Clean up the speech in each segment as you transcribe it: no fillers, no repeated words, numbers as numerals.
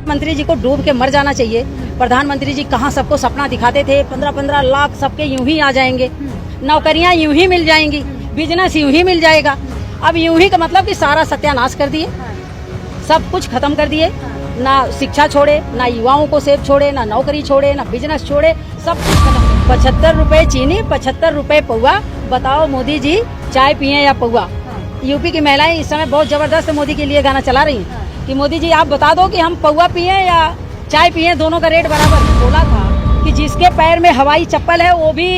मंत्री जी को डूब के मर जाना चाहिए। प्रधानमंत्री जी कहाँ सबको सपना दिखाते थे, 15-15 लाख सबके यूं ही आ जाएंगे, नौकरियां यूं ही मिल जाएंगी, बिजनेस यूं ही मिल जाएगा। अब यूं ही का मतलब कि सारा सत्यानाश कर दिए, सब कुछ खत्म कर दिए। ना शिक्षा छोड़े, ना युवाओं को सेफ छोड़े, ना नौकरी छोड़े, ना बिजनेस छोड़े, सब कुछ खत्म। 75 रुपए चीनी, 75 रुपए पौवा। बताओ मोदी जी चाय पिए या पौवा। यूपी की महिलाएं इस समय बहुत जबरदस्त मोदी के लिए गाना चला रही हैं कि मोदी जी आप बता दो कि हम पौवा पिए या चाय पिए, दोनों का रेट बराबर। बोला था कि जिसके पैर में हवाई चप्पल है वो भी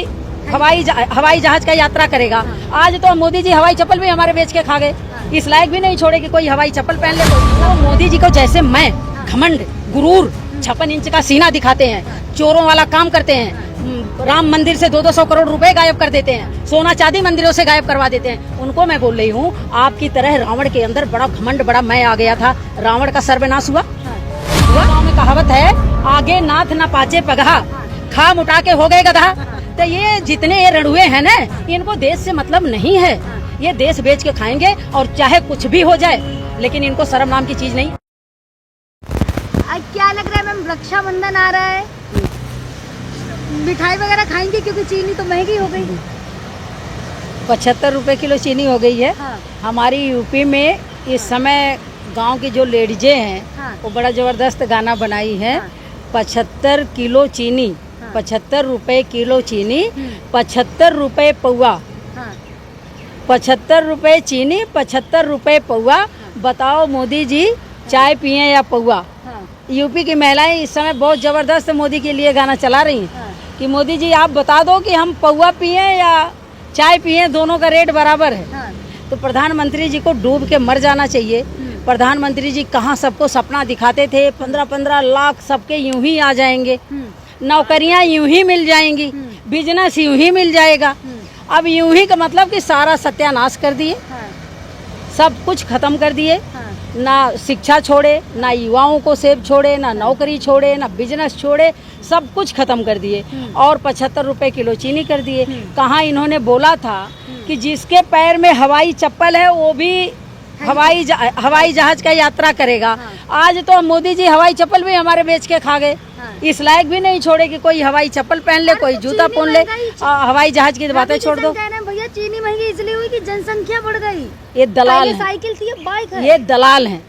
हवाई जहाज का यात्रा करेगा। आज तो मोदी जी हवाई चप्पल भी हमारे बेच के खा गए, इस लायक भी नहीं छोड़े कि कोई हवाई चप्पल पहन ले। तो मोदी जी को जैसे मैं घमंड, गुरूर, 56 इंच का सीना दिखाते हैं, चोरों वाला काम करते हैं, राम मंदिर से 200 करोड़ रुपए गायब कर देते हैं, सोना चांदी मंदिरों से गायब करवा देते हैं। उनको मैं बोल रही हूँ, आपकी तरह रावण के अंदर बड़ा घमंड, बड़ा मैं आ गया था, रावण का सर्वनाश हुआ। गाँव में कहावत है, आगे नाथ न पाचे पगहा, खा मुटा के हो गए गधा। तो ये जितने ये रणुए हैं ना, इनको देश से मतलब नहीं है। ये देश बेच के खाएंगे और चाहे कुछ भी हो जाए, लेकिन इनको शर्म नाम की चीज नहीं। क्या लग रहा है मैम, रक्षाबंधन आ रहा है, मिठाई वगैरह खाएंगे क्योंकि चीनी तो महंगी हो गई। 75 रुपए किलो चीनी हो गई है। हाँ। हमारी यूपी में इस समय गांव की जो लेडीजें हैं, हाँ। वो बड़ा जबरदस्त गाना बनाई है। हाँ। 75 किलो चीनी, हाँ। 75 रुपए किलो चीनी, 75 रुपए पौवा। हाँ। 75 रुपए चीनी, 75 रुपए पौवा। बताओ मोदी जी चाय पिए या पौवा। हाँ। यूपी की महिलाएं इस समय बहुत जबरदस्त मोदी के लिए गाना चला रही हैं हाँ। कि मोदी जी आप बता दो कि हम पौवा पिए या चाय पिए, दोनों का रेट बराबर है। हाँ। तो प्रधानमंत्री जी को डूब के मर जाना चाहिए। प्रधानमंत्री जी कहाँ सबको सपना दिखाते थे, 15-15 लाख सबके यूं ही आ जाएंगे, नौकरियां यूं ही मिल जाएंगी, बिजनेस यूं ही मिल जाएगा। अब यूं ही का मतलब कि सारा सत्यानाश कर दिए, सब कुछ खत्म कर दिए। ना शिक्षा छोड़े, ना युवाओं को सेफ छोड़े, ना नौकरी छोड़े, ना बिजनेस छोड़े, सब कुछ खत्म कर दिए। और 75 रुपए किलो चीनी कर दिए। कहाँ इन्होंने बोला था कि जिसके पैर में हवाई चप्पल है वो भी हवाई जहाज का यात्रा करेगा। आज तो मोदी जी हवाई चप्पल भी हमारे बेच के खा गए, इस लायक भी नहीं छोड़े कि कोई हवाई चप्पल पहन ले, कोई जूता पहन ले। हवाई जहाज की बातें छोड़ दो। भैया चीनी महंगी इसलिए हुई कि जनसंख्या बढ़ गई। ये दलाल हैं, साइकिल थी, बाइक है। ये दलाल हैं,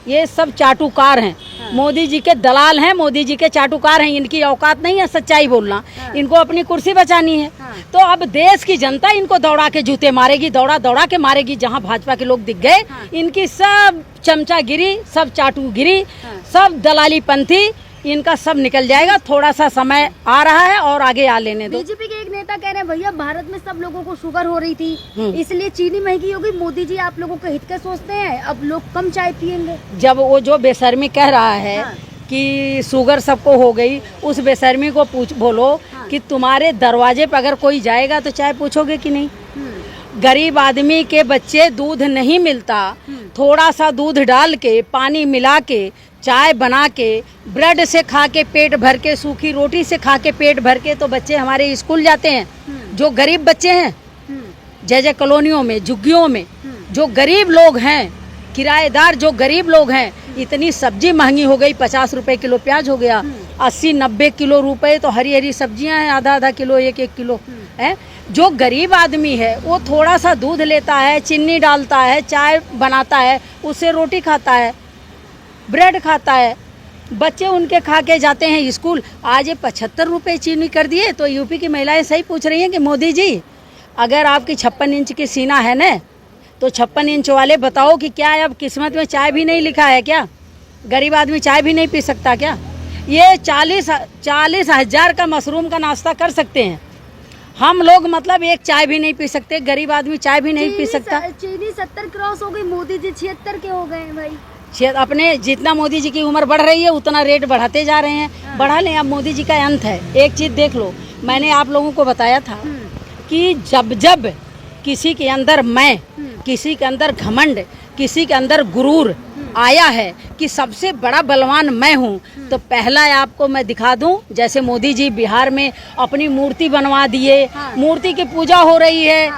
ये सब चाटुकार हैं। मोदी जी के दलाल हैं, मोदी जी के चाटुकार हैं। इनकी औकात नहीं है सच्चाई बोलना, इनको अपनी कुर्सी बचानी है। तो अब देश की जनता इनको दौड़ा के जूते मारेगी, दौड़ा दौड़ा के मारेगी। जहां भाजपा के लोग दिख गए, इनकी सब चमचागिरी, सब चाटुगिरी, सब दलाली पंथी, इनका सब निकल जाएगा। थोड़ा सा समय आ रहा है और आगे आ लेने दो। बीजेपी के एक नेता कह रहे हैं, भैया भारत में सब लोगों को शुगर हो रही थी, इसलिए चीनी महंगी होगी। मोदी जी आप लोगों के हित का सोचते हैं, अब लोग कम चाय पियेंगे। जब वो जो बेशर्मी कह रहा है कि शुगर सबको हो गई, उस बेशर्मी को बोलो कि तुम्हारे दरवाजे पर अगर कोई जाएगा तो चाय पूछोगे कि नहीं? गरीब आदमी के बच्चे दूध नहीं मिलता, थोड़ा सा दूध डाल के, पानी मिला के, चाय बना के, ब्रेड से खा के पेट भर के, सूखी रोटी से खा के पेट भर के तो बच्चे हमारे स्कूल जाते हैं। जो गरीब बच्चे हैं, जय कॉलोनियों में, झुग्गियों में जो गरीब लोग हैं, किराएदार जो गरीब लोग हैं, इतनी सब्जी महंगी हो गई। 50 रुपए किलो प्याज हो गया, 80-90 किलो रुपए तो हरी हरी सब्जियां हैं, आधा किलो, 1 किलो है। जो गरीब आदमी है वो थोड़ा सा दूध लेता है, चीनी डालता है, चाय बनाता है, उससे रोटी खाता है, ब्रेड खाता है, बच्चे उनके खा के जाते हैं स्कूल। आज ये 75 रुपए चीनी कर दिए। तो यूपी की महिलाएं सही पूछ रही हैं कि मोदी जी अगर आपकी 56 इंच की सीना है न, तो 56 इंच वाले बताओ कि क्या अब किस्मत में चाय भी नहीं लिखा है क्या? गरीब आदमी चाय भी नहीं पी सकता क्या? ये 40 हजार का मशरूम का नाश्ता कर सकते हैं, हम लोग मतलब एक चाय भी नहीं पी सकते। गरीब आदमी चाय भी नहीं पी सकता। चीनी 70 क्रॉस हो गई, मोदी जी 76 के हो गए हैं भाई। अपने जितना मोदी जी की उम्र बढ़ रही है उतना रेट बढ़ाते जा रहे हैं। बढ़ा लें, अब मोदी जी का अंत है। एक चीज देख लो, मैंने आप लोगों को बताया था कि जब किसी के अंदर मैं, किसी के अंदर घमंड, किसी के अंदर गुरूर, आया है कि सबसे बड़ा बलवान मैं हूँ, तो पहला आपको मैं दिखा दूं, जैसे मोदी जी बिहार में अपनी मूर्ति बनवा दिए, मूर्ति की पूजा हो रही है,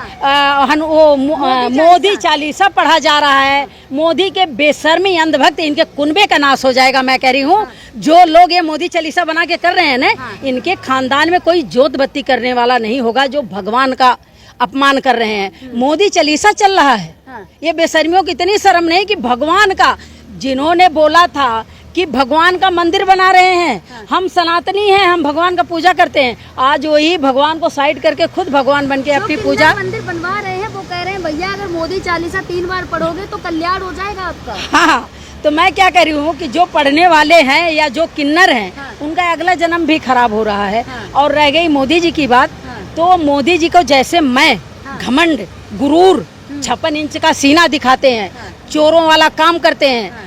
मोदी चालीसा पढ़ा जा रहा है, मोदी के बेशर्मी अंधभक्त इनके कुनबे का नाश हो जाएगा। मैं कह रही हूँ जो लोग ये मोदी चालीसा बना के कर रहे हैं ना, इनके खानदान में कोई जोत बत्ती करने वाला नहीं होगा जो भगवान का अपमान कर रहे हैं। मोदी चालीसा चल रहा है, ये बेशर्मियों की इतनी शर्म नहीं कि भगवान का, जिन्होंने बोला था कि भगवान का मंदिर बना रहे हैं, हम सनातनी हैं, हम भगवान का पूजा करते हैं, आज वही भगवान को साइड करके खुद भगवान बन के अपनी पूजा मंदिर बनवा रहे हैं। वो कह रहे हैं भैया अगर मोदी चालीसा 3 बार पढ़ोगे तो कल्याण हो जाएगा आपका। हाँ, तो मैं क्या कह रही हूँ कि जो पढ़ने वाले हैं या जो किन्नर हैं, उनका अगला जन्म भी खराब हो रहा है। और रह गई मोदी जी की बात, तो मोदी जी को जैसे मैं घमंड, गुरूर, 56 इंच का सीना दिखाते हैं, चोरों वाला काम करते हैं,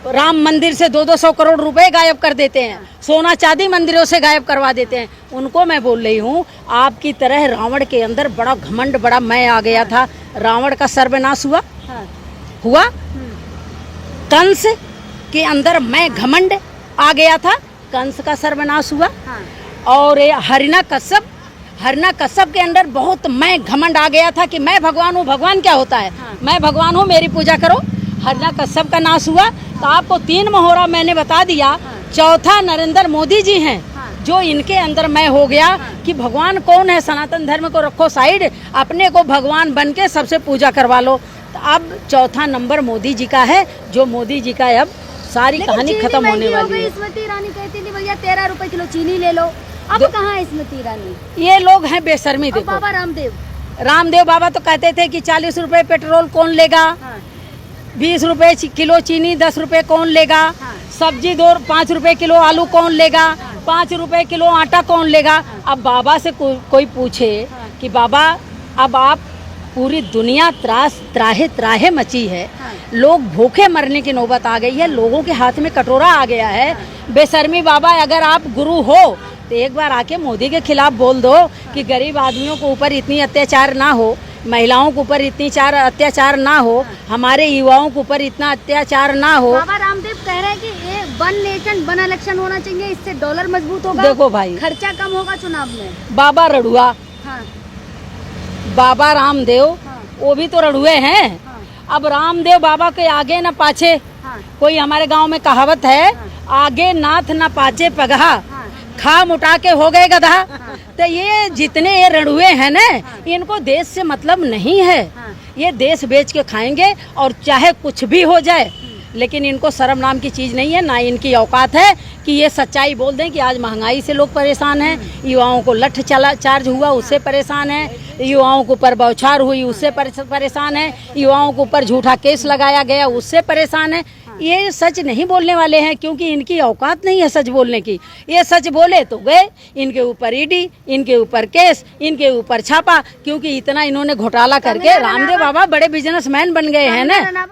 राम मंदिर से 200 करोड़ रुपए गायब कर देते हैं, सोना चांदी मंदिरों से गायब करवा देते हैं, उनको मैं बोल रही हूँ आपकी तरह रावण के अंदर बड़ा घमंड, बड़ा मैं आ गया था। रावण का सर्वनाश हुआ, कंस के अंदर मैं घमंड आ गया था, कंस का सर्वनाश हुआ। और हरिना कश्यप के अंदर बहुत मैं घमंड आ गया था कि मैं भगवान हूँ। भगवान क्या होता है? मैं भगवान हूँ, मेरी पूजा करो। हरिना कश्यप का नाश हुआ। तो आपको 3 मोहरा मैंने बता दिया। चौथा नरेंद्र मोदी जी हैं, जो इनके अंदर मैं हो गया कि भगवान कौन है, सनातन धर्म को रखो साइड, अपने को भगवान बन के सबसे पूजा करवा लो। तो अब चौथा नंबर मोदी जी का है, जो मोदी जी का अब सारी कहानी खत्म होने वाली है। स्मृति ईरानी कहती थी भैया 13 रुपए किलो चीनी ले लो, अब कहाँ है स्मृति ईरानी? ये लोग हैं बेशर्मी। देखो बाबा रामदेव बाबा तो कहते थे कि 40 रुपए पेट्रोल कौन लेगा, 20 रुपए किलो चीनी, 10 रुपए कौन लेगा, सब्जी 5 रुपए किलो आलू कौन लेगा, 5 रुपए किलो आटा कौन लेगा। अब बाबा से कोई पूछे कि बाबा अब आप, पूरी दुनिया त्राहे मची है, लोग भूखे मरने की नौबत आ गई है, लोगों के हाथ में कटोरा आ गया है। बेशर्मी बाबा, अगर आप गुरु हो तो एक बार आके मोदी के खिलाफ बोल दो कि गरीब आदमियों के ऊपर इतनी अत्याचार ना हो, महिलाओं के ऊपर इतनी अत्याचार ना हो, हमारे युवाओं के ऊपर इतना अत्याचार ना हो। बाबा रामदेव कह रहे हैं कि ये 1 नेशन 1 इलेक्शन होना चाहिए, इससे डॉलर मजबूत होगा। देखो भाई, खर्चा कम होगा चुनाव में। बाबा रड़ुआ, बाबा रामदेव, वो भी तो रड़ुए हैं। अब रामदेव बाबा के आगे न पाछे, कोई हमारे गांव में कहावत है, आगे नाथ न पाछे पगहा, खा मुटा के हो गए गधा। तो ये जितने ये रड़ुए हैं ना, इनको देश से मतलब नहीं है, ये देश बेच के खाएंगे और चाहे कुछ भी हो जाए, लेकिन इनको शर्म नाम की चीज़ नहीं है, ना इनकी औकात है कि ये सच्चाई बोल दें कि आज महंगाई से लोग परेशान हैं, युवाओं को लठ चार्ज हुआ उससे परेशान है, युवाओं के ऊपर बौछार हुई उससे परेशान है, युवाओं के ऊपर झूठा केस लगाया गया उससे परेशान है। ये सच नहीं बोलने वाले हैं, क्योंकि इनकी औकात नहीं है सच बोलने की। ये सच बोले तो गए, इनके ऊपर ईडी, इनके ऊपर केस, इनके ऊपर छापा, क्योंकि इतना इन्होंने घोटाला करके रामदेव बाबा बड़े बिजनेसमैन बन गए हैं ना।